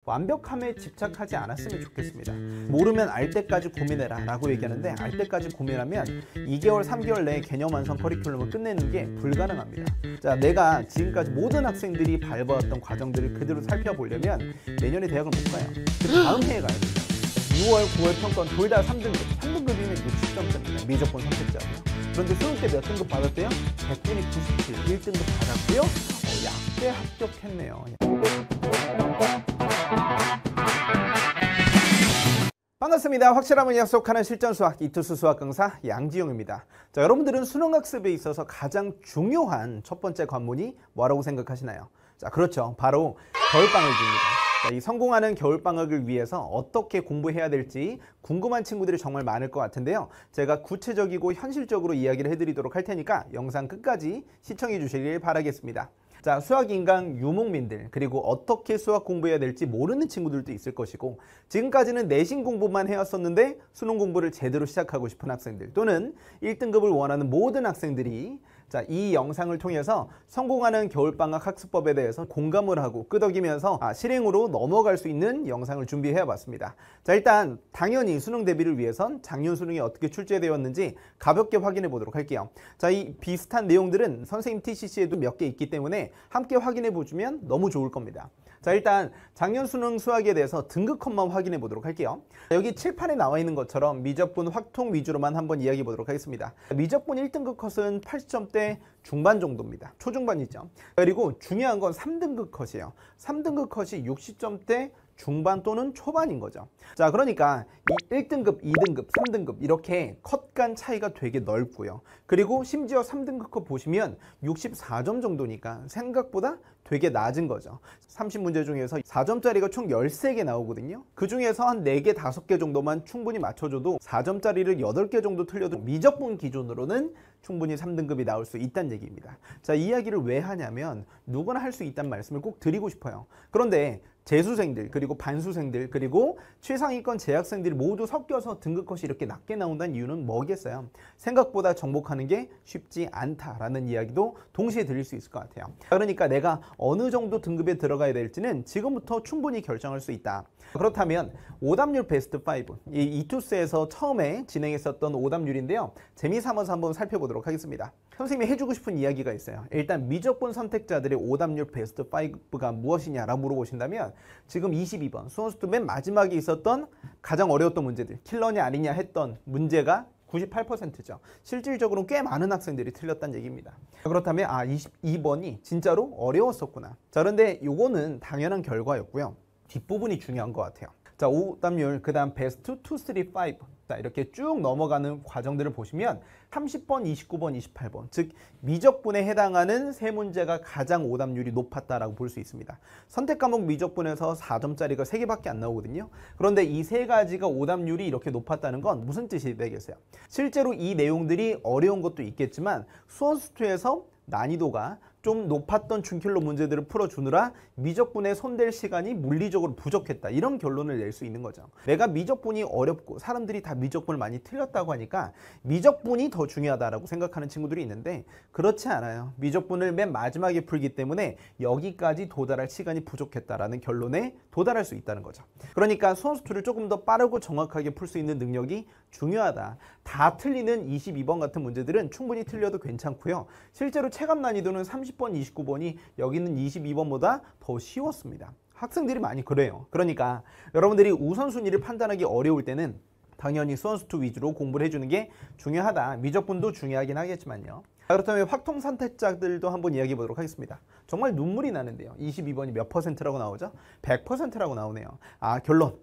완벽함에 집착하지 않았으면 좋겠습니다. 모르면 알 때까지 고민해라 라고 얘기하는데, 알 때까지 고민하면 2개월, 3개월 내에 개념 완성 커리큘럼을 끝내는 게 불가능합니다. 자, 내가 지금까지 모든 학생들이 밟아왔던 과정들을 그대로 살펴보려면 내년에 대학을 못 가요. 그 다음 해에 가야 됩니다. 6월, 9월 평가원 둘 다 3등급. 3등급이면 60점짜리입니다. 미적분 선택자고요. 그런데 수능 때 몇 등급 받았대요? 100분이 97, 1등급 받았고요. 약대 합격했네요. 반갑습니다. 확실함을 약속하는 실전수학 이투스 수학 강사 양지용입니다. 자, 여러분들은 수능학습에 있어서 가장 중요한 첫 번째 관문이 뭐라고 생각하시나요? 자, 그렇죠. 바로 겨울방학입니다. 자, 이 성공하는 겨울방학을 위해서 어떻게 공부해야 될지 궁금한 친구들이 정말 많을 것 같은데요. 제가 구체적이고 현실적으로 이야기를 해드리도록 할 테니까 영상 끝까지 시청해 주시길 바라겠습니다. 자, 수학인강 유목민들, 그리고 어떻게 수학 공부해야 될지 모르는 친구들도 있을 것이고, 지금까지는 내신 공부만 해왔었는데 수능 공부를 제대로 시작하고 싶은 학생들, 또는 1등급을 원하는 모든 학생들이 자, 이 영상을 통해서 성공하는 겨울방학 학습법에 대해서 공감을 하고 끄덕이면서 실행으로 넘어갈 수 있는 영상을 준비해 봤습니다. 자, 일단 당연히 수능 대비를 위해선 작년 수능이 어떻게 출제되었는지 가볍게 확인해 보도록 할게요. 자, 이 비슷한 내용들은 선생님 TCC에도 몇 개 있기 때문에 함께 확인해 보시면 너무 좋을 겁니다. 자, 일단 작년 수능 수학에 대해서 등급 컷만 확인해 보도록 할게요. 여기 칠판에 나와 있는 것처럼 미적분 확통 위주로만 한번 이야기해 보도록 하겠습니다. 미적분 1등급 컷은 80점대 중반 정도입니다. 초중반이죠. 그리고 중요한 건 3등급 컷이에요. 3등급 컷이 60점대 중반 또는 초반인 거죠. 자, 그러니까 이 1등급, 2등급, 3등급 이렇게 컷 간 차이가 되게 넓고요. 그리고 심지어 3등급 컷 보시면 64점 정도니까 생각보다 되게 낮은 거죠. 30문제 중에서 4점짜리가 총 13개 나오거든요. 그 중에서 한 4개, 5개 정도만 충분히 맞춰줘도 4점짜리를 8개 정도 틀려도 미적분 기준으로는 충분히 3등급이 나올 수 있다는 얘기입니다. 자, 이 이야기를 왜 하냐면 누구나 할 수 있다는 말씀을 꼭 드리고 싶어요. 그런데 재수생들, 그리고 반수생들, 그리고 최상위권 재학생들이 모두 섞여서 등급컷이 이렇게 낮게 나온다는 이유는 뭐겠어요? 생각보다 정복하는 게 쉽지 않다라는 이야기도 동시에 드릴 수 있을 것 같아요. 그러니까 내가 어느 정도 등급에 들어가야 될지는 지금부터 충분히 결정할 수 있다. 그렇다면 오답률 베스트 5, 이 이투스에서 처음에 진행했었던 오답률인데요. 재미삼아서 한번 살펴보도록 하겠습니다. 선생님이 해주고 싶은 이야기가 있어요. 일단 미적분 선택자들의 오답률 베스트 5가 무엇이냐라고 물어보신다면 지금 22번 수원수투 맨 마지막에 있었던 가장 어려웠던 문제들, 킬러냐 아니냐 했던 문제가 98%죠. 실질적으로 꽤 많은 학생들이 틀렸다는 얘기입니다. 그렇다면 22번이 진짜로 어려웠었구나. 자, 그런데 요거는 당연한 결과였고요. 뒷부분이 중요한 것 같아요. 자, 오답률, 그 다음 베스트 2, 3, 5. 자, 이렇게 쭉 넘어가는 과정들을 보시면 30번, 29번, 28번, 즉 미적분에 해당하는 세 문제가 가장 오답률이 높았다라고 볼 수 있습니다. 선택 과목 미적분에서 4점짜리가 3개밖에 안 나오거든요. 그런데 이 세 가지가 오답률이 이렇게 높았다는 건 무슨 뜻이 되겠어요? 실제로 이 내용들이 어려운 것도 있겠지만 수원수투에서 난이도가 좀 높았던 준킬러 문제들을 풀어주느라 미적분에 손댈 시간이 물리적으로 부족했다, 이런 결론을 낼 수 있는 거죠. 내가 미적분이 어렵고 사람들이 다 미적분을 많이 틀렸다고 하니까 미적분이 더 중요하다고 생각하는 친구들이 있는데 그렇지 않아요. 미적분을 맨 마지막에 풀기 때문에 여기까지 도달할 시간이 부족했다라는 결론에 도달할 수 있다는 거죠. 그러니까 수원수투를 조금 더 빠르고 정확하게 풀 수 있는 능력이 중요하다. 다 틀리는 22번 같은 문제들은 충분히 틀려도 괜찮고요. 실제로 체감 난이도는 30번, 29번이 여기 있는 22번보다 더 쉬웠습니다. 학생들이 많이 그래요. 그러니까 여러분들이 우선순위를 판단하기 어려울 때는 당연히 수원수투 위주로 공부를 해주는 게 중요하다. 미적분도 중요하긴 하겠지만요. 자, 그렇다면 확통 선택자들도 한번 이야기해 보도록 하겠습니다. 정말 눈물이 나는데요. 22번이 몇 %라고 나오죠? 100%라고 나오네요. 결론.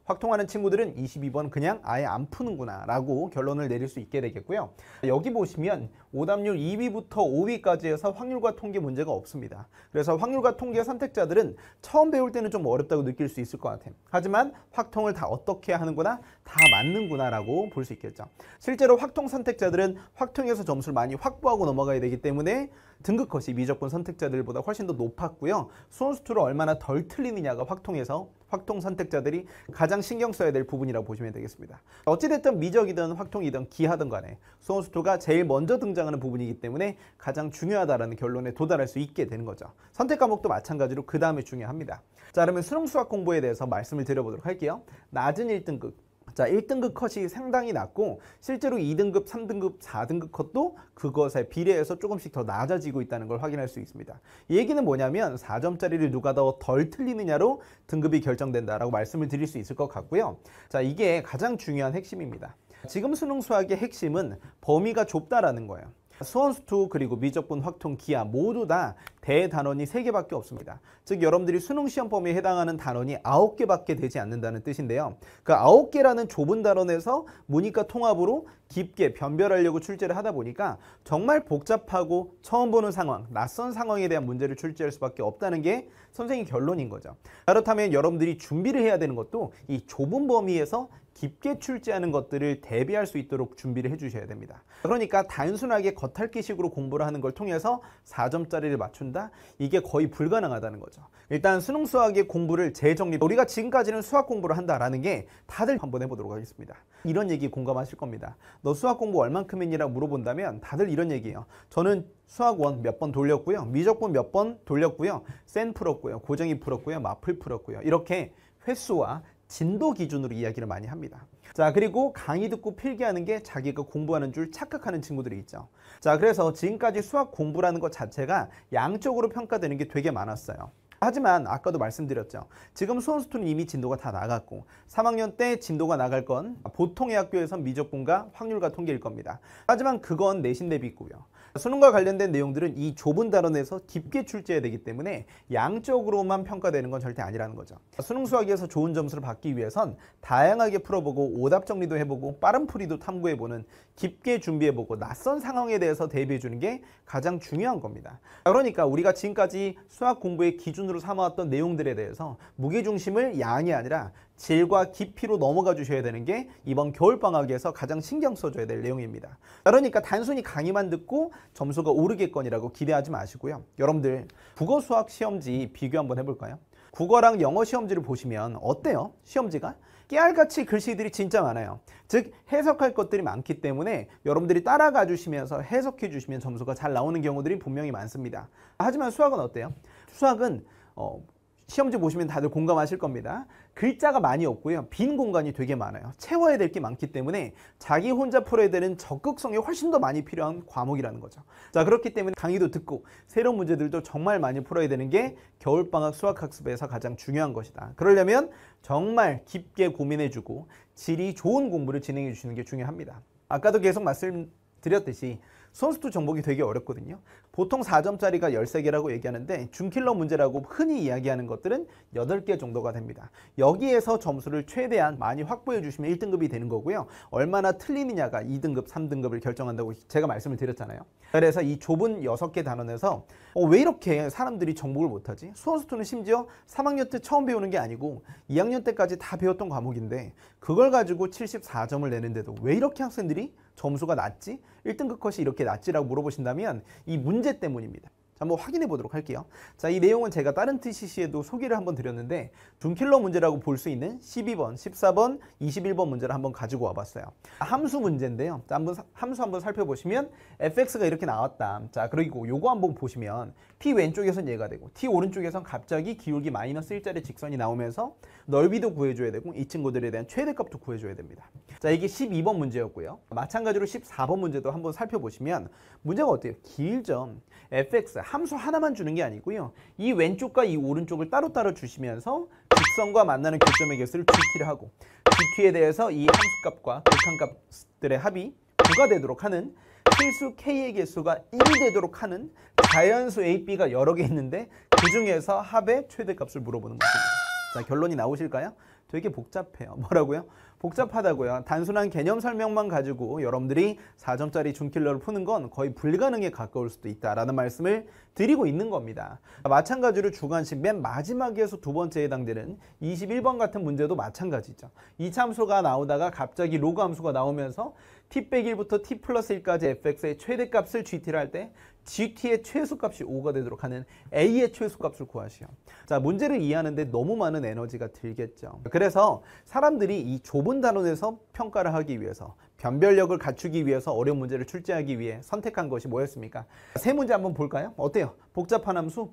확통하는 친구들은 22번 그냥 아예 안 푸는구나 라고 결론을 내릴 수 있게 되겠고요. 여기 보시면 오답률 2위부터 5위까지 해서 확률과 통계 문제가 없습니다. 그래서 확률과 통계 선택자들은 처음 배울 때는 좀 어렵다고 느낄 수 있을 것 같아요. 하지만 확통을 다 어떻게 하는구나, 다 맞는구나 라고 볼 수 있겠죠. 실제로 확통 선택자들은 확통에서 점수를 많이 확보하고 넘어가야 되기 때문에 등급 컷이 미적분 선택자들보다 훨씬 더 높았고요. 수원수투를 얼마나 덜 틀리느냐가 확통 선택자들이 가장 신경 써야 될 부분이라고 보시면 되겠습니다. 어찌됐든 미적이든 확통이든 기하든 간에 수원수투가 제일 먼저 등장하는 부분이기 때문에 가장 중요하다라는 결론에 도달할 수 있게 되는 거죠. 선택 과목도 마찬가지로 그 다음에 중요합니다. 자, 그러면 수능 수학 공부에 대해서 말씀을 드려보도록 할게요. 낮은 1등급. 자, 1등급 컷이 상당히 낮고 실제로 2등급, 3등급, 4등급 컷도 그것에 비례해서 조금씩 더 낮아지고 있다는 걸 확인할 수 있습니다. 이 얘기는 뭐냐면 4점짜리를 누가 더 덜 틀리느냐로 등급이 결정된다라고 말씀을 드릴 수 있을 것 같고요. 자, 이게 가장 중요한 핵심입니다. 지금 수능 수학의 핵심은 범위가 좁다라는 거예요. 수원수투 그리고 미적분, 확통, 기하 모두 다 대단원이 3개밖에 없습니다. 즉 여러분들이 수능 시험 범위에 해당하는 단원이 9개밖에 되지 않는다는 뜻인데요. 그 9개라는 좁은 단원에서 문이과 통합으로 깊게 변별하려고 출제를 하다 보니까 정말 복잡하고 처음 보는 상황, 낯선 상황에 대한 문제를 출제할 수밖에 없다는 게 선생님 결론인 거죠. 그렇다면 여러분들이 준비를 해야 되는 것도 이 좁은 범위에서 깊게 출제하는 것들을 대비할 수 있도록 준비를 해주셔야 됩니다. 그러니까 단순하게 겉핥기식으로 공부를 하는 걸 통해서 4점짜리를 맞춘다? 이게 거의 불가능하다는 거죠. 일단 수능 수학의 공부를 재정립, 우리가 지금까지는 수학 공부를 한다라는 게 다들 한번 해보도록 하겠습니다. 이런 얘기 공감하실 겁니다. 너 수학 공부 얼만큼 했니라고 물어본다면 다들 이런 얘기예요. 저는 수학원 몇 번 돌렸고요. 미적분 몇 번 돌렸고요. 센 풀었고요. 고정이 풀었고요. 마플 풀었고요. 이렇게 횟수와 진도 기준으로 이야기를 많이 합니다. 자, 그리고 강의 듣고 필기하는 게 자기가 공부하는 줄 착각하는 친구들이 있죠. 자, 그래서 지금까지 수학 공부라는 것 자체가 양적으로 평가되는 게 되게 많았어요. 하지만 아까도 말씀드렸죠. 지금 수원수투는 이미 진도가 다 나갔고 3학년 때 진도가 나갈 건 보통의 학교에선 미적분과 확률과 통계일 겁니다. 하지만 그건 내신 대비고요. 수능과 관련된 내용들은 이 좁은 단원에서 깊게 출제해야 되기 때문에 양적으로만 평가되는 건 절대 아니라는 거죠. 수능 수학에서 좋은 점수를 받기 위해선 다양하게 풀어보고 오답 정리도 해보고 빠른 풀이도 탐구해보는 깊게 준비해보고 낯선 상황에 대해서 대비해주는 게 가장 중요한 겁니다. 그러니까 우리가 지금까지 수학 공부의 기준으로 삼아왔던 내용들에 대해서 무게중심을 양이 아니라 질과 깊이로 넘어가 주셔야 되는 게 이번 겨울방학에서 가장 신경 써줘야 될 내용입니다. 그러니까 단순히 강의만 듣고 점수가 오르겠거니라고 기대하지 마시고요. 여러분들 국어 수학 시험지 비교 한번 해볼까요? 국어랑 영어 시험지를 보시면 어때요? 시험지가? 깨알같이 글씨들이 진짜 많아요. 즉 해석할 것들이 많기 때문에 여러분들이 따라가 주시면서 해석해 주시면 점수가 잘 나오는 경우들이 분명히 많습니다. 하지만 수학은 어때요? 수학은 시험지 보시면 다들 공감하실 겁니다. 글자가 많이 없고요. 빈 공간이 되게 많아요. 채워야 될 게 많기 때문에 자기 혼자 풀어야 되는 적극성이 훨씬 더 많이 필요한 과목이라는 거죠. 자, 그렇기 때문에 강의도 듣고 새로운 문제들도 정말 많이 풀어야 되는 게 겨울방학 수학학습에서 가장 중요한 것이다. 그러려면 정말 깊게 고민해주고 질이 좋은 공부를 진행해 주시는 게 중요합니다. 아까도 계속 말씀드렸듯이 수원수투 정복이 되게 어렵거든요. 보통 4점짜리가 13개라고 얘기하는데 준킬러 문제라고 흔히 이야기하는 것들은 8개 정도가 됩니다. 여기에서 점수를 최대한 많이 확보해 주시면 1등급이 되는 거고요. 얼마나 틀리느냐가 2등급, 3등급을 결정한다고 제가 말씀을 드렸잖아요. 그래서 이 좁은 6개 단원에서 왜 이렇게 사람들이 정복을 못하지? 수원수투는 심지어 3학년 때 처음 배우는 게 아니고 2학년 때까지 다 배웠던 과목인데 그걸 가지고 74점을 내는데도 왜 이렇게 학생들이 점수가 낮지? 1등급 컷이 이렇게 낮지라고 물어보신다면 이 문제 때문입니다. 자, 한번 확인해 보도록 할게요. 자, 이 내용은 제가 다른 TCC에도 소개를 한번 드렸는데 준킬러 문제라고 볼 수 있는 12번, 14번, 21번 문제를 한번 가지고 와봤어요. 함수 문제인데요. 자, 함수 한번 살펴보시면 fx가 이렇게 나왔다. 자, 그리고 요거 한번 보시면 t 왼쪽에선 얘가 되고 t 오른쪽에선 갑자기 기울기 마이너스 1짜리 직선이 나오면서 넓이도 구해줘야 되고 이 친구들에 대한 최대값도 구해줘야 됩니다. 자, 이게 12번 문제였고요. 마찬가지로 14번 문제도 한번 살펴보시면 문제가 어때요? 길죠. fx 함수 하나만 주는 게 아니고요. 이 왼쪽과 이 오른쪽을 따로따로 주시면서 직선과 만나는 교점의 개수를 gt를 하고 gt에 대해서 이 함수값과 극한값들의 합이 9가 되도록 하는 실수 k의 개수가 1이 되도록 하는 자연수 a, b가 여러 개 있는데 그 중에서 합의 최대값을 물어보는 것입니다. 자, 결론이 나오실까요? 되게 복잡해요. 뭐라고요? 복잡하다고요. 단순한 개념 설명만 가지고 여러분들이 4점짜리 준킬러를 푸는 건 거의 불가능에 가까울 수도 있다라는 말씀을 드리고 있는 겁니다. 마찬가지로 주관식 맨 마지막에서 두 번째에 해당되는 21번 같은 문제도 마찬가지죠. 이차 함수가 나오다가 갑자기 로그 함수가 나오면서 t 빼기 1부터 t 플러스 1까지 fx의 최대값을 gt를 할 때 gt의 최소값이 5가 되도록 하는 a의 최소값을 구하시오. 자, 문제를 이해하는데 너무 많은 에너지가 들겠죠. 그래서 사람들이 이 좁은 단원에서 평가를 하기 위해서 변별력을 갖추기 위해서 어려운 문제를 출제하기 위해 선택한 것이 뭐였습니까? 세 문제 한번 볼까요? 어때요? 복잡한 함수,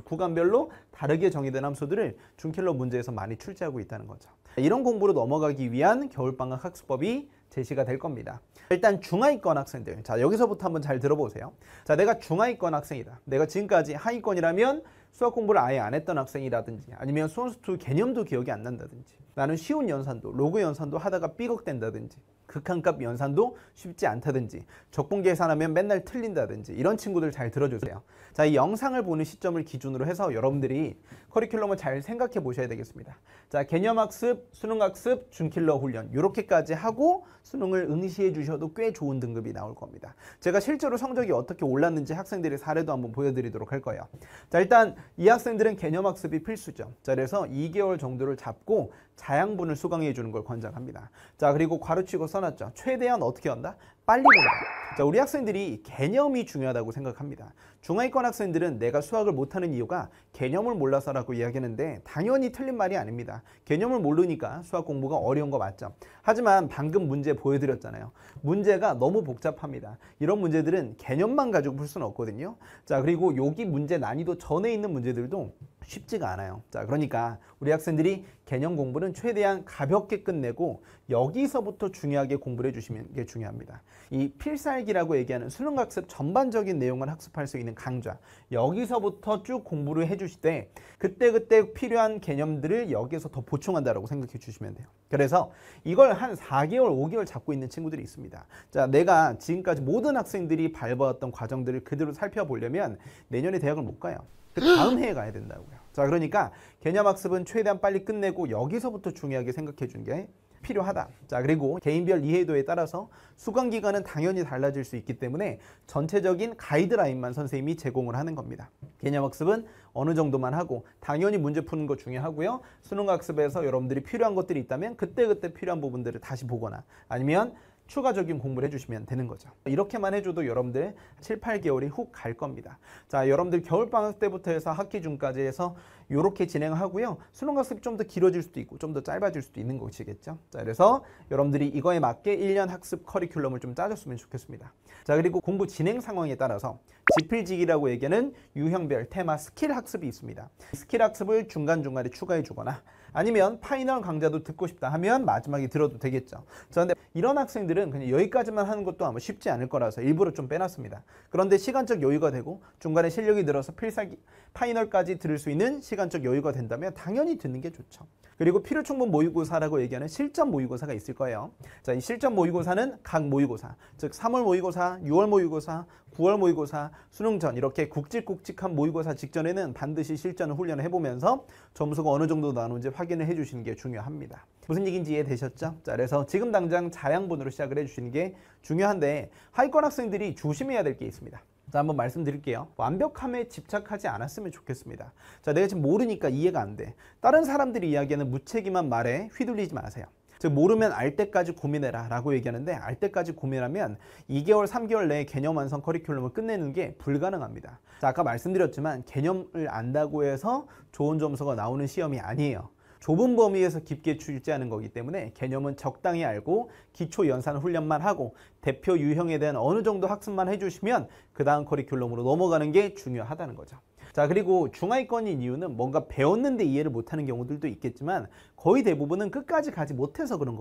구간별로 다르게 정의된 함수들을 준킬러 문제에서 많이 출제하고 있다는 거죠. 이런 공부로 넘어가기 위한 겨울방학 학습법이 제시가 될 겁니다. 일단 중하위권 학생들, 자 여기서부터 한번 잘 들어보세요. 자, 내가 중하위권 학생이다. 내가 지금까지 하위권이라면 수학 공부를 아예 안 했던 학생이라든지 아니면 수원수투 개념도 기억이 안 난다든지 나는 쉬운 연산도, 로그 연산도 하다가 삐걱댄다든지 극한값 연산도 쉽지 않다든지 적분 계산하면 맨날 틀린다든지 이런 친구들 잘 들어주세요. 자, 이 영상을 보는 시점을 기준으로 해서 여러분들이 커리큘럼을 잘 생각해 보셔야 되겠습니다. 자, 개념학습, 수능학습, 준킬러 훈련 이렇게까지 하고 수능을 응시해 주셔도 꽤 좋은 등급이 나올 겁니다. 제가 실제로 성적이 어떻게 올랐는지 학생들의 사례도 한번 보여드리도록 할 거예요. 자, 일단 이 학생들은 개념학습이 필수죠. 자, 그래서 2개월 정도를 잡고 자양분을 수강해 주는 걸 권장합니다. 자, 그리고 괄호치고 써놨죠. 최대한 어떻게 한다? 빨리 보내라. 자, 우리 학생들이 개념이 중요하다고 생각합니다. 중하위권 학생들은 내가 수학을 못하는 이유가 개념을 몰라서라고 이야기하는데 당연히 틀린 말이 아닙니다. 개념을 모르니까 수학 공부가 어려운 거 맞죠. 하지만 방금 문제 보여드렸잖아요. 문제가 너무 복잡합니다. 이런 문제들은 개념만 가지고 풀 수는 없거든요. 자, 그리고 여기 문제 난이도 전에 있는 문제들도 쉽지가 않아요. 자, 그러니까 우리 학생들이 개념 공부는 최대한 가볍게 끝내고 여기서부터 중요하게 공부를 해주시는 게 중요합니다. 이 필살기라고 얘기하는 수능학습 전반적인 내용을 학습할 수 있는 강좌, 여기서부터 쭉 공부를 해주실 때 그때그때 필요한 개념들을 여기서 더 보충한다라고 생각해 주시면 돼요. 그래서 이걸 한 4개월, 5개월 잡고 있는 친구들이 있습니다. 자, 내가 지금까지 모든 학생들이 밟아왔던 과정들을 그대로 살펴보려면 내년에 대학을 못 가요. 그 다음 해에 가야 된다고요. 자, 그러니까 개념학습은 최대한 빨리 끝내고 여기서부터 중요하게 생각해 주는 게 필요하다. 자, 그리고 개인별 이해도에 따라서 수강 기간은 당연히 달라질 수 있기 때문에 전체적인 가이드라인만 선생님이 제공을 하는 겁니다. 개념학습은 어느 정도만 하고 당연히 문제 푸는 거 중요하고요. 수능학습에서 여러분들이 필요한 것들이 있다면 그때그때 필요한 부분들을 다시 보거나 아니면 추가적인 공부를 해주시면 되는 거죠. 이렇게만 해줘도 여러분들 7, 8개월이 훅 갈 겁니다. 자, 여러분들 겨울방학 때부터 해서 학기 중까지 해서 이렇게 진행하고요. 수능학습이 좀 더 길어질 수도 있고 좀 더 짧아질 수도 있는 것이겠죠. 자, 그래서 여러분들이 이거에 맞게 1년 학습 커리큘럼을 좀 짜줬으면 좋겠습니다. 자, 그리고 공부 진행 상황에 따라서 지필지기라고 얘기하는 유형별 테마 스킬 학습이 있습니다. 스킬 학습을 중간중간에 추가해 주거나 아니면 파이널 강좌도 듣고 싶다 하면 마지막에 들어도 되겠죠. 그런데 이런 학생들은 그냥 여기까지만 하는 것도 아마 쉽지 않을 거라서 일부러 좀 빼놨습니다. 그런데 시간적 여유가 되고 중간에 실력이 늘어서 필살기 파이널까지 들을 수 있는 시간적 여유가 된다면 당연히 듣는 게 좋죠. 그리고 필요충분 모의고사라고 얘기하는 실전 모의고사가 있을 거예요. 자, 이 실전 모의고사는 각 모의고사, 즉 3월 모의고사, 6월 모의고사, 9월 모의고사, 수능 전 이렇게 굵직굵직한 모의고사 직전에는 반드시 실전을 훈련을 해보면서 점수가 어느 정도 나오는지 확인을 해주시는 게 중요합니다. 무슨 얘기인지 이해되셨죠? 자, 그래서 지금 당장 자양분으로 시작을 해주시는 게 중요한데 하위권 학생들이 조심해야 될 게 있습니다. 자, 한번 말씀드릴게요. 완벽함에 집착하지 않았으면 좋겠습니다. 자, 내가 지금 모르니까 이해가 안 돼. 다른 사람들이 이야기하는 무책임한 말에 휘둘리지 마세요. 즉 모르면 알 때까지 고민해라 라고 얘기하는데 알 때까지 고민하면 2개월, 3개월 내에 개념 완성 커리큘럼을 끝내는 게 불가능합니다. 자, 아까 말씀드렸지만 개념을 안다고 해서 좋은 점수가 나오는 시험이 아니에요. 좁은 범위에서 깊게 출제하는 거기 때문에 개념은 적당히 알고 기초 연산 훈련만 하고 대표 유형에 대한 어느 정도 학습만 해주시면 그 다음 커리큘럼으로 넘어가는 게 중요하다는 거죠. 자, 그리고 중하위권인 이유는 뭔가 배웠는데 이해를 못하는 경우들도 있겠지만 거의 대부분은 끝까지 가지 못해서 그런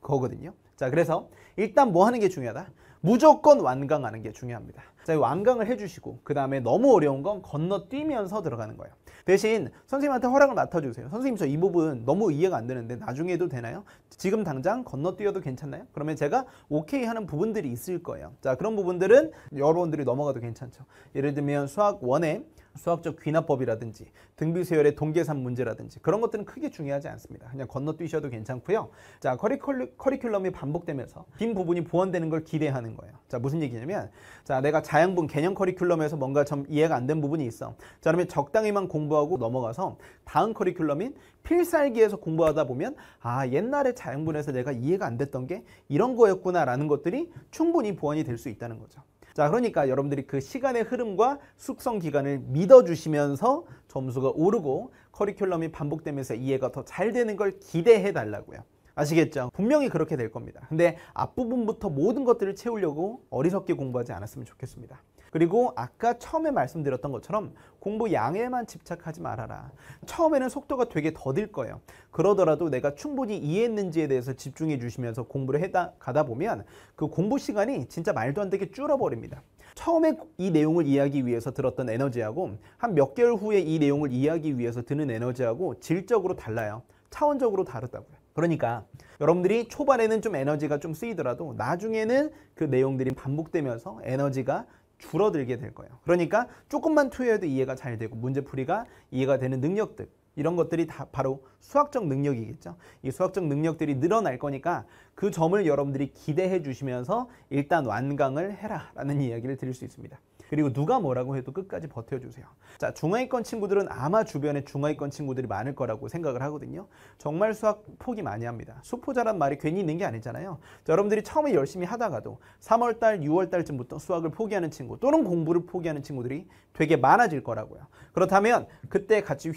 거거든요. 자, 그래서 일단 뭐 하는 게 중요하다? 무조건 완강하는 게 중요합니다. 자, 완강을 해주시고 그 다음에 너무 어려운 건 건너뛰면서 들어가는 거예요. 대신 선생님한테 허락을 맡아주세요. 선생님, 저 이 부분 너무 이해가 안 되는데 나중에 해도 되나요? 지금 당장 건너뛰어도 괜찮나요? 그러면 제가 오케이 하는 부분들이 있을 거예요. 자, 그런 부분들은 여러분들이 넘어가도 괜찮죠. 예를 들면 수학 1에 수학적 귀납법이라든지 등비수열의 동계산 문제라든지 그런 것들은 크게 중요하지 않습니다. 그냥 건너뛰셔도 괜찮고요. 자, 커리큘럼이 반복되면서 긴 부분이 보완되는 걸 기대하는 거예요. 자, 무슨 얘기냐면 자, 내가 자양분 개념 커리큘럼에서 뭔가 좀 이해가 안 된 부분이 있어. 자, 그러면 적당히만 공부하고 넘어가서 다음 커리큘럼인 필살기에서 공부하다 보면 아, 옛날에 자양분에서 내가 이해가 안 됐던 게 이런 거였구나라는 것들이 충분히 보완이 될 수 있다는 거죠. 자, 그러니까 여러분들이 그 시간의 흐름과 숙성 기간을 믿어주시면서 점수가 오르고 커리큘럼이 반복되면서 이해가 더 잘 되는 걸 기대해 달라고요. 아시겠죠? 분명히 그렇게 될 겁니다. 근데 앞부분부터 모든 것들을 채우려고 어리석게 공부하지 않았으면 좋겠습니다. 그리고 아까 처음에 말씀드렸던 것처럼 공부 양에만 집착하지 말아라. 처음에는 속도가 되게 더딜 거예요. 그러더라도 내가 충분히 이해했는지에 대해서 집중해 주시면서 공부를 가다 보면 그 공부 시간이 진짜 말도 안 되게 줄어버립니다. 처음에 이 내용을 이해하기 위해서 들었던 에너지하고 한 몇 개월 후에 이 내용을 이해하기 위해서 드는 에너지하고 질적으로 달라요. 차원적으로 다르다고요. 그러니까 여러분들이 초반에는 좀 에너지가 좀 쓰이더라도 나중에는 그 내용들이 반복되면서 에너지가 줄어들게 될 거예요. 그러니까 조금만 투여해도 이해가 잘 되고 문제풀이가 이해가 되는 능력들, 이런 것들이 다 바로 수학적 능력이겠죠. 이 수학적 능력들이 늘어날 거니까 그 점을 여러분들이 기대해 주시면서 일단 완강을 해라 라는 이야기를 드릴 수 있습니다. 그리고 누가 뭐라고 해도 끝까지 버텨주세요. 자, 중하위권 친구들은 아마 주변에 중하위권 친구들이 많을 거라고 생각을 하거든요. 정말 수학 포기 많이 합니다. 수포자란 말이 괜히 있는 게 아니잖아요. 자, 여러분들이 처음에 열심히 하다가도 3월달, 6월달쯤부터 수학을 포기하는 친구 또는 공부를 포기하는 친구들이 되게 많아질 거라고요. 그렇다면 그때 같이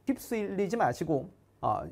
휩쓸리지 마시고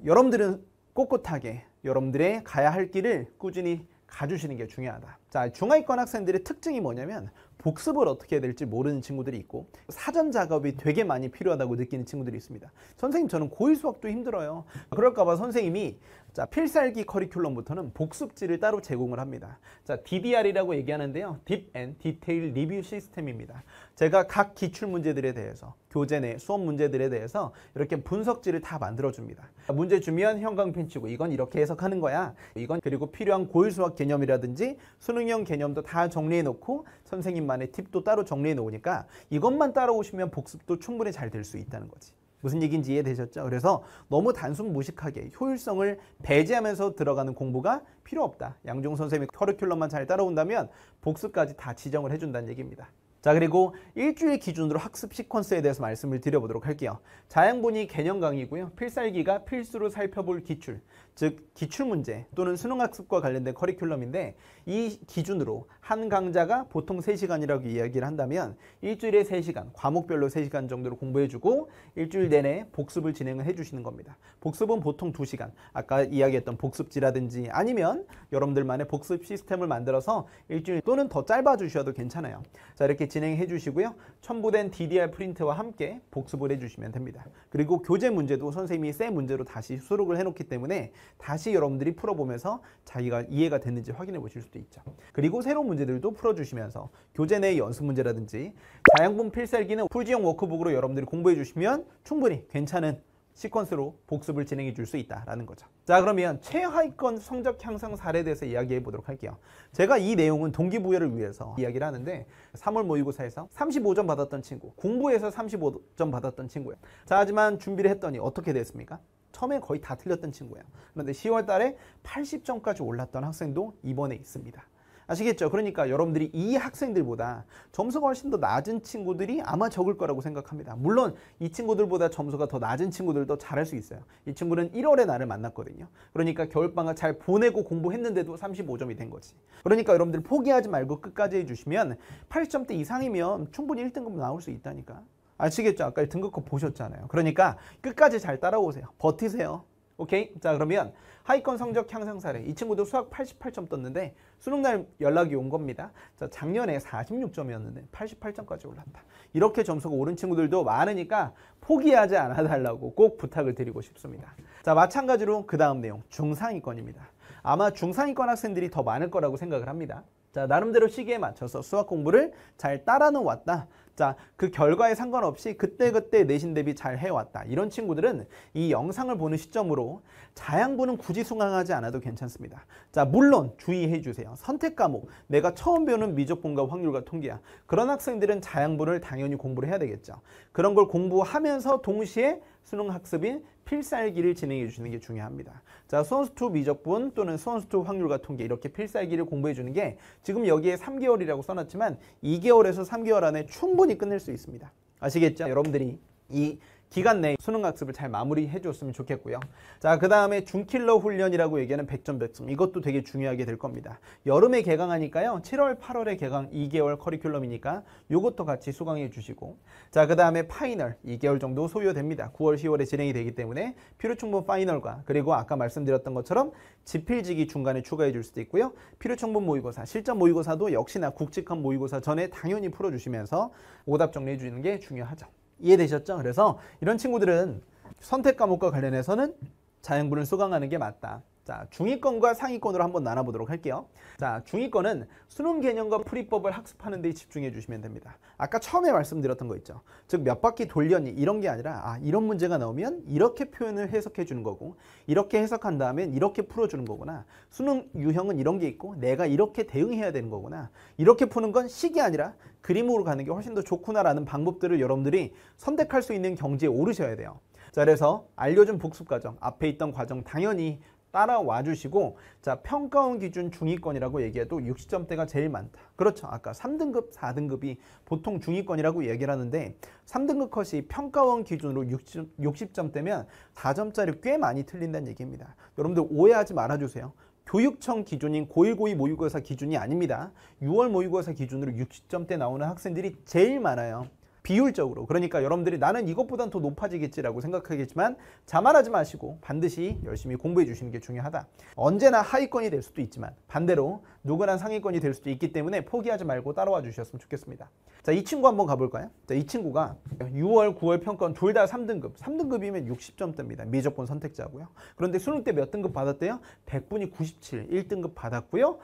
여러분들은 꼿꼿하게 여러분들의 가야 할 길을 꾸준히 가주시는 게 중요하다. 자, 중하위권 학생들의 특징이 뭐냐면 복습을 어떻게 해야 될지 모르는 친구들이 있고 사전 작업이 되게 많이 필요하다고 느끼는 친구들이 있습니다. 선생님, 저는 고1 수학도 힘들어요. 그럴까 봐 선생님이 자, 필살기 커리큘럼부터는 복습지를 따로 제공을 합니다. 자, DDR이라고 얘기하는데요. Deep and Detailed Review 시스템입니다. 제가 각 기출 문제들에 대해서 교재 내 수업 문제들에 대해서 이렇게 분석지를 다 만들어줍니다. 문제 주면 형광펜 치고 이건 이렇게 해석하는 거야. 이건 그리고 필요한 고1 수학 개념이라든지 수능형 개념도 다 정리해 놓고 선생님만의 팁도 따로 정리해 놓으니까 이것만 따라오시면 복습도 충분히 잘 될 수 있다는 거지. 무슨 얘기인지 이해되셨죠? 그래서 너무 단순 무식하게 효율성을 배제하면서 들어가는 공부가 필요 없다. 양종 선생님의 커리큘럼만 잘 따라온다면 복습까지 다 지정을 해준다는 얘기입니다. 자, 그리고 일주일 기준으로 학습 시퀀스에 대해서 말씀을 드려보도록 할게요. 자양분이 개념 강의고요. 필살기가 필수로 살펴볼 기출, 즉 기출문제 또는 수능학습과 관련된 커리큘럼인데 이 기준으로 한 강좌가 보통 3시간이라고 이야기를 한다면 일주일에 3시간, 과목별로 3시간 정도로 공부해주고 일주일 내내 복습을 진행을 해주시는 겁니다. 복습은 보통 2시간, 아까 이야기했던 복습지라든지 아니면 여러분들만의 복습 시스템을 만들어서 일주일 또는 더 짧아주셔도 괜찮아요. 자, 이렇게 진행해 주시고요. 첨부된 DDR 프린트와 함께 복습을 해주시면 됩니다. 그리고 교재 문제도 선생님이 새 문제로 다시 수록을 해놓기 때문에 다시 여러분들이 풀어보면서 자기가 이해가 됐는지 확인해 보실 수도 있죠. 그리고 새로운 문제들도 풀어주시면서 교재 내 연습 문제라든지 자양분 필살기는 풀지형 워크북으로 여러분들이 공부해 주시면 충분히 괜찮은 시퀀스로 복습을 진행해 줄 수 있다라는 거죠. 자, 그러면 최하위권 성적 향상 사례에 대해서 이야기해 보도록 할게요. 제가 이 내용은 동기부여를 위해서 이야기를 하는데 3월 모의고사에서 35점 받았던 친구, 공부에서 35점 받았던 친구예요. 자, 하지만 준비를 했더니 어떻게 됐습니까? 처음에 거의 다 틀렸던 친구예요. 그런데 10월 달에 80점까지 올랐던 학생도 이번에 있습니다. 아시겠죠? 그러니까 여러분들이 이 학생들보다 점수가 훨씬 더 낮은 친구들이 아마 적을 거라고 생각합니다. 물론 이 친구들보다 점수가 더 낮은 친구들도 잘할 수 있어요. 이 친구는 1월에 나를 만났거든요. 그러니까 겨울방학 잘 보내고 공부했는데도 35점이 된 거지. 그러니까 여러분들 포기하지 말고 끝까지 해주시면 80점대 이상이면 충분히 1등급 나올 수 있다니까. 아시겠죠? 아까 등급컷 보셨잖아요. 그러니까 끝까지 잘 따라오세요. 버티세요. 오케이? 자, 그러면 하위권 성적 향상 사례. 이 친구도 수학 88점 떴는데 수능날 연락이 온 겁니다. 자, 작년에 46점이었는데 88점까지 올랐다. 이렇게 점수가 오른 친구들도 많으니까 포기하지 않아달라고 꼭 부탁을 드리고 싶습니다. 자, 마찬가지로 그 다음 내용 중상위권입니다. 아마 중상위권 학생들이 더 많을 거라고 생각을 합니다. 자, 나름대로 시기에 맞춰서 수학 공부를 잘 따라는 왔다. 자, 그 결과에 상관없이 그때그때 내신 대비 잘 해왔다. 이런 친구들은 이 영상을 보는 시점으로 자양분은 굳이 수강하지 않아도 괜찮습니다. 자, 물론 주의해 주세요. 선택 과목, 내가 처음 배우는 미적분과 확률과 통계야. 그런 학생들은 자양분을 당연히 공부를 해야 되겠죠. 그런 걸 공부하면서 동시에 수능 학습인 필살기를 진행해 주시는 게 중요합니다. 자, 수원수투 미적분 또는 수원수투 확률과 통계 이렇게 필살기를 공부해 주는 게 지금 여기에 3개월이라고 써놨지만 2개월에서 3개월 안에 충분히 끝낼 수 있습니다. 아시겠죠? 여러분들이 이 기간 내에 수능 학습을 잘 마무리해 줬으면 좋겠고요. 자, 그 다음에 준킬러 훈련이라고 얘기하는 100점 100승. 이것도 되게 중요하게 될 겁니다. 여름에 개강하니까요. 7월, 8월에 개강 2개월 커리큘럼이니까 이것도 같이 수강해 주시고. 자, 그 다음에 파이널 2개월 정도 소요됩니다. 9월, 10월에 진행이 되기 때문에 필요충분 파이널과 그리고 아까 말씀드렸던 것처럼 지필지기 중간에 추가해 줄 수도 있고요. 필요충분 모의고사, 실전 모의고사도 역시나 굵직한 모의고사 전에 당연히 풀어주시면서 오답 정리해 주는 게 중요하죠. 이해되셨죠? 그래서 이런 친구들은 선택 과목과 관련해서는 자양분을 수강하는 게 맞다. 자, 중위권과 상위권으로 한번 나눠보도록 할게요. 자, 중위권은 수능 개념과 풀이법을 학습하는 데 집중해 주시면 됩니다. 아까 처음에 말씀드렸던 거 있죠. 즉 몇 바퀴 돌렸니 이런 게 아니라 이런 문제가 나오면 이렇게 표현을 해석해 주는 거고 이렇게 해석한 다음엔 이렇게 풀어주는 거구나. 수능 유형은 이런 게 있고 내가 이렇게 대응해야 되는 거구나. 이렇게 푸는 건 식이 아니라 그림으로 가는 게 훨씬 더 좋구나라는 방법들을 여러분들이 선택할 수 있는 경지에 오르셔야 돼요. 자, 그래서 알려준 복습 과정, 앞에 있던 과정 당연히 따라와 주시고, 자, 평가원 기준 중위권이라고 얘기해도 60점대가 제일 많다. 그렇죠. 아까 3등급, 4등급이 보통 중위권이라고 얘기를 하는데 3등급 컷이 평가원 기준으로 60점대면 4점짜리 꽤 많이 틀린다는 얘기입니다. 여러분들 오해하지 말아주세요. 교육청 기준인 고1, 고2 모의고사 기준이 아닙니다. 6월 모의고사 기준으로 60점대 나오는 학생들이 제일 많아요. 비율적으로. 그러니까 여러분들이 나는 이것보단 더 높아지겠지라고 생각하겠지만 자만하지 마시고 반드시 열심히 공부해 주시는 게 중요하다. 언제나 하위권이 될 수도 있지만 반대로 누구나 상위권이 될 수도 있기 때문에 포기하지 말고 따라와 주셨으면 좋겠습니다. 자, 이 친구 한번 가볼까요? 자, 이 친구가 6월, 9월 평가원 둘 다 3등급. 3등급이면 60점대입니다. 미적분 선택자고요. 그런데 수능 때 몇 등급 받았대요? 100분이 97, 1등급 받았고요.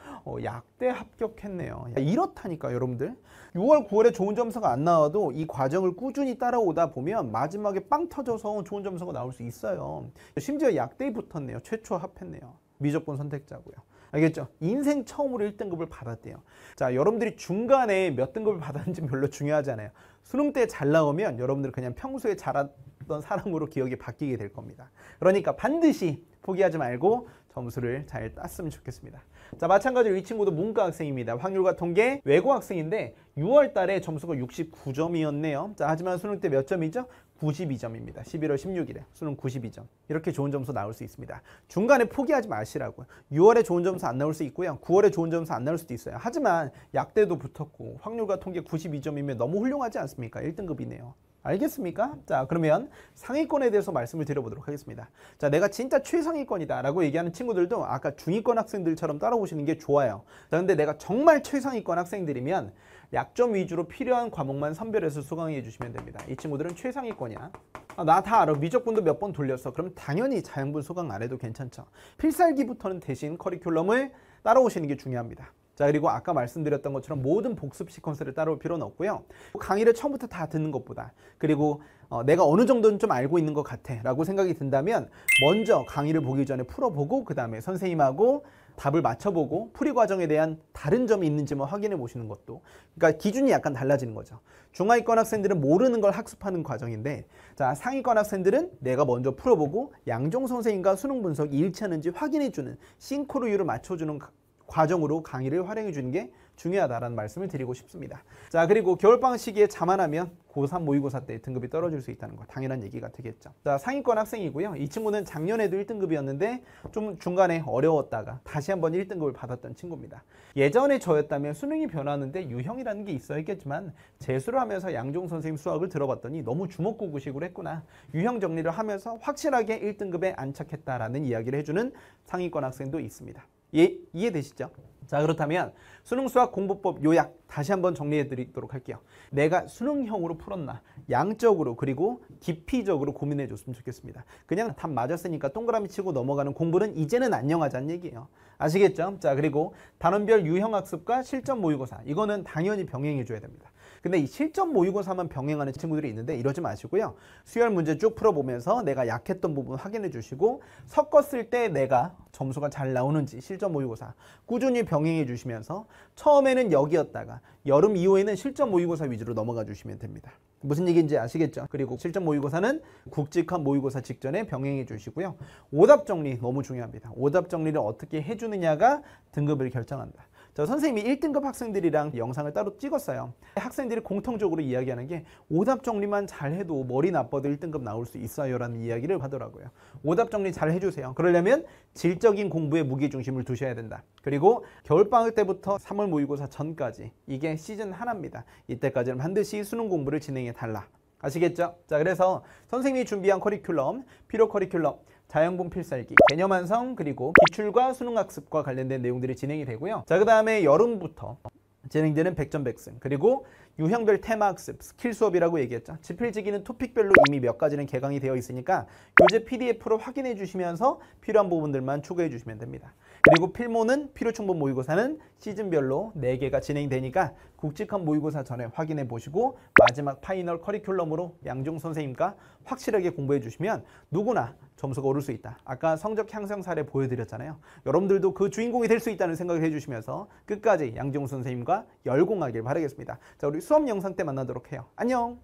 약대 합격했네요. 이렇다니까 여러분들. 6월, 9월에 좋은 점수가 안 나와도 이 과정을 꾸준히 따라오다 보면 마지막에 빵 터져서 좋은 점수가 나올 수 있어요. 심지어 약대에 붙었네요. 최초 합했네요. 미적분 선택자고요. 알겠죠? 인생 처음으로 1등급을 받았대요. 자, 여러분들이 중간에 몇 등급을 받았는지 별로 중요하지 않아요. 수능 때 잘 나오면 여러분들 그냥 평소에 잘했던 사람으로 기억이 바뀌게 될 겁니다. 그러니까 반드시 포기하지 말고 점수를 잘 땄으면 좋겠습니다. 자, 마찬가지로 이 친구도 문과 학생입니다. 확률과 통계 외고 학생인데 6월 달에 점수가 69점이었네요. 자, 하지만 수능 때 몇 점이죠? 92점입니다. 11월 16일에 수능 92점. 이렇게 좋은 점수 나올 수 있습니다. 중간에 포기하지 마시라고요. 6월에 좋은 점수 안 나올 수 있고요. 9월에 좋은 점수 안 나올 수도 있어요. 하지만 약대도 붙었고 확률과 통계 92점이면 너무 훌륭하지 않습니까? 1등급이네요. 알겠습니까? 자, 그러면 상위권에 대해서 말씀을 드려보도록 하겠습니다. 자, 내가 진짜 최상위권이다 라고 얘기하는 친구들도 아까 중위권 학생들처럼 따라오시는 게 좋아요. 자, 근데 내가 정말 최상위권 학생들이면 약점 위주로 필요한 과목만 선별해서 수강해 주시면 됩니다. 이 친구들은 최상위권이야. 나 다 알아. 미적분도 몇 번 돌렸어. 그럼 당연히 자양분 수강 안 해도 괜찮죠. 필살기부터는 대신 커리큘럼을 따라오시는 게 중요합니다. 자, 그리고 아까 말씀드렸던 것처럼 모든 복습 시퀀스를 따라올 필요는 없고요. 강의를 처음부터 다 듣는 것보다 그리고 내가 어느 정도는 좀 알고 있는 것 같아 라고 생각이 든다면 먼저 강의를 보기 전에 풀어보고 그 다음에 선생님하고 답을 맞춰보고 풀이 과정에 대한 다른 점이 있는지만 확인해 보시는 것도, 그러니까 기준이 약간 달라지는 거죠. 중하위권 학생들은 모르는 걸 학습하는 과정인데, 자, 상위권 학생들은 내가 먼저 풀어보고 양종 선생님과 수능 분석이 일치하는지 확인해주는 싱크로율을 맞춰주는 과정으로 강의를 활용해 주는 게 중요하다라는 말씀을 드리고 싶습니다. 자, 그리고 겨울방학 시기에 자만하면 고3 모의고사 때 등급이 떨어질 수 있다는 거 당연한 얘기가 되겠죠. 자, 상위권 학생이고요. 이 친구는 작년에도 1등급이었는데 좀 중간에 어려웠다가 다시 한번 1등급을 받았던 친구입니다. 예전에 저였다면 수능이 변하는데 유형이라는 게 있어야겠지만 재수를 하면서 양종 선생님 수학을 들어봤더니 너무 주먹구구식으로 했구나. 유형 정리를 하면서 확실하게 1등급에 안착했다라는 이야기를 해주는 상위권 학생도 있습니다. 이해되시죠? 자, 그렇다면 수능 수학 공부법 요약 다시 한번 정리해 드리도록 할게요. 내가 수능형으로 풀었나, 양적으로 그리고 깊이적으로 고민해 줬으면 좋겠습니다. 그냥 답 맞았으니까 동그라미 치고 넘어가는 공부는 이제는 안녕하자는 얘기예요. 아시겠죠? 자, 그리고 단원별 유형학습과 실전 모의고사, 이거는 당연히 병행해 줘야 됩니다. 근데 이 실전 모의고사만 병행하는 친구들이 있는데 이러지 마시고요. 수열 문제 쭉 풀어보면서 내가 약했던 부분 확인해 주시고 섞었을 때 내가 점수가 잘 나오는지 실전 모의고사 꾸준히 병행해 주시면서 처음에는 여기였다가 여름 이후에는 실전 모의고사 위주로 넘어가 주시면 됩니다. 무슨 얘기인지 아시겠죠? 그리고 실전 모의고사는 굵직한 모의고사 직전에 병행해 주시고요. 오답 정리 너무 중요합니다. 오답 정리를 어떻게 해주느냐가 등급을 결정한다. 저 선생님이 1등급 학생들이랑 영상을 따로 찍었어요. 학생들이 공통적으로 이야기하는 게 오답 정리만 잘해도 머리 나빠도 1등급 나올 수 있어요 라는 이야기를 하더라고요. 오답 정리 잘 해주세요. 그러려면 질적인 공부에 무게중심을 두셔야 된다. 그리고 겨울방학 때부터 3월 모의고사 전까지 이게 시즌 하나입니다. 이때까지는 반드시 수능 공부를 진행해 달라. 아시겠죠? 자, 그래서 선생님이 준비한 커리큘럼, 필요 커리큘럼, 자연분 필살기, 개념 완성, 그리고 기출과 수능학습과 관련된 내용들이 진행이 되고요. 자, 그 다음에 여름부터 진행되는 백전백승, 그리고 유형별 테마학습, 스킬 수업이라고 얘기했죠. 지필지기는 토픽별로 이미 몇 가지는 개강이 되어 있으니까 교재 PDF로 확인해 주시면서 필요한 부분들만 추가해 주시면 됩니다. 그리고 필모는 필요충분 모의고사는 시즌별로 4개가 진행되니까 굵직한 모의고사 전에 확인해 보시고 마지막 파이널 커리큘럼으로 양종 선생님과 확실하게 공부해 주시면 누구나 점수가 오를 수 있다. 아까 성적 향상 사례 보여드렸잖아요. 여러분들도 그 주인공이 될 수 있다는 생각을 해주시면서 끝까지 양종 선생님과 열공하길 바라겠습니다. 자, 우리 수업 영상 때 만나도록 해요. 안녕!